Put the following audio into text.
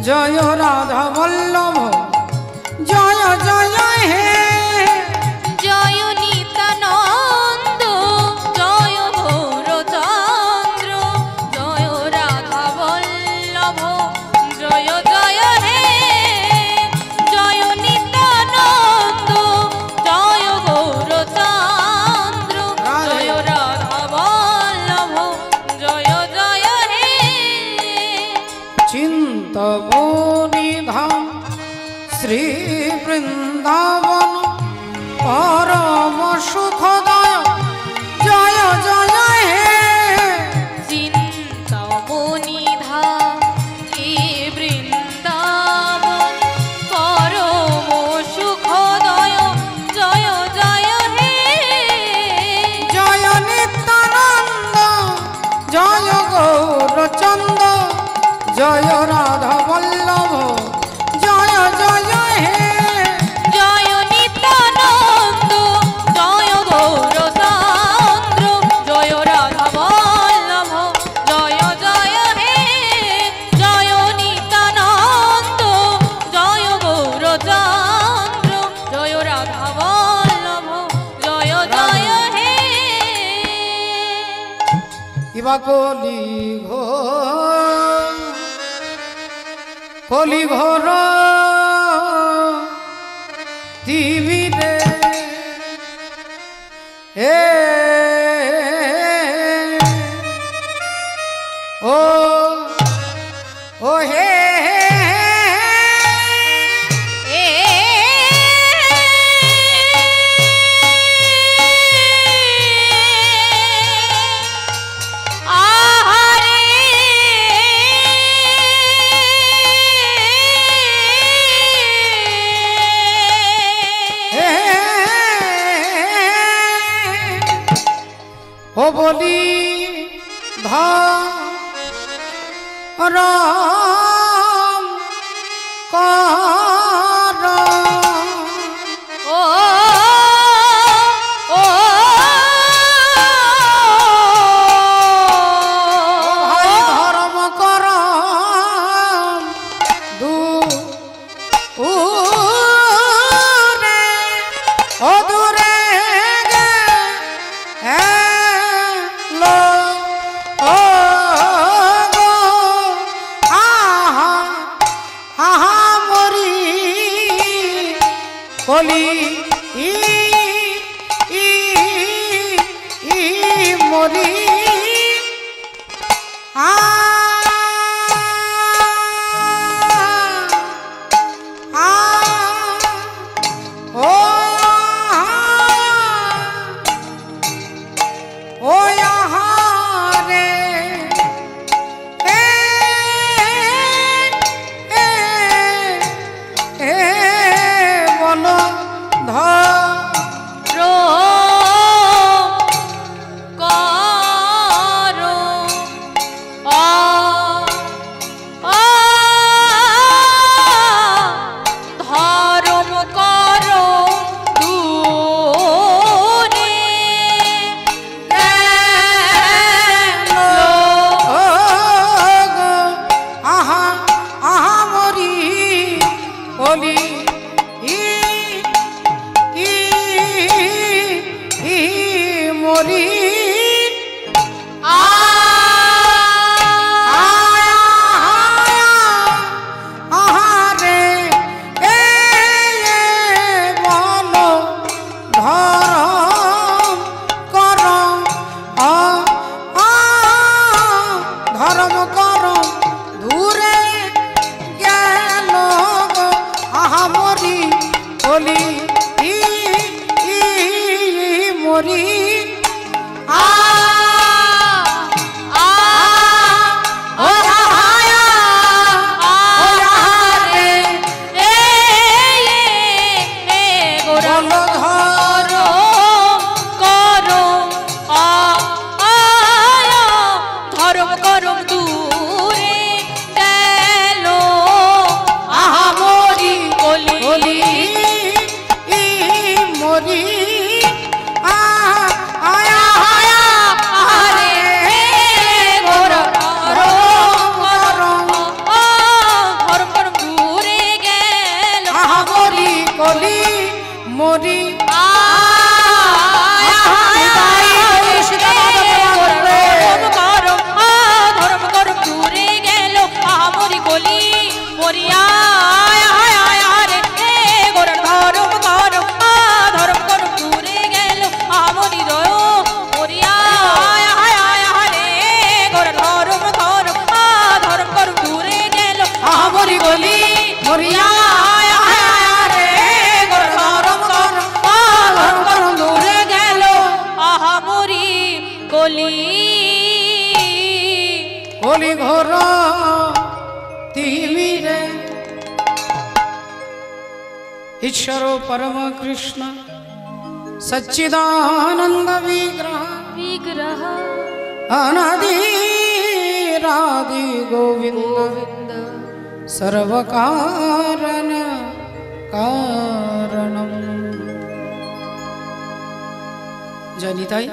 জয় রাধা বল্লভ জয় জয় হে জয় নিত্যানন্দ জয় গৌরচন্দ্র জয় রাধা বল্লভ জয় জয় হে জয় নিত্যানন্দ জয় গৌরচন্দ্র জয় রাধা বল্লভ জয় জয় হে চিন্তবনি ধাম শ্রী বৃন্দাবন পরম সুখদয় জয় জয় হে চিন্তবনি ধাম এ বৃন্দাবন পরম সুখদয় জয় জয় হে জয় নিত্যানন্দ জয় গৌরচন্দ্র জয় রাধা বল্লভ জয় জয় হে জয় নিত্যানন্দ জয় গৌরচন্দ্র জয় রাধা বল্লভ জয় জয় হে জয় নিত্যানন্দ জয় গৌরচন্দ্র জয় রাধা বল্লভ জয় জয় হে ইবা কলি ঘোর টিভিতে হে ও ও হে ও বলি ধর কর ও ও ভাই ধর্ম কর দূরে ও দূরে লো ও গো আহা আহা মরি কলি মরি ও রে বলো ধর কর ধর্ম কর দূরে আহা আহা মরি বলি মরি আহারে এ বলো ধরম কর ধর্ম কর দূরে গেল আহা মরি বলি মরি ধর্ম করম দূরে গেল আহা মরি বলি বলি মরি ধর্ম মরি মরিয়া কলি ঘর তিমিরে ঈশ্বর পরম কৃষ্ণ সচ্চিদানন্দ বিগ্রহ অনাদি রাধি গোবিন্দ সর্বকারণ কারণম। জয় নিতাই।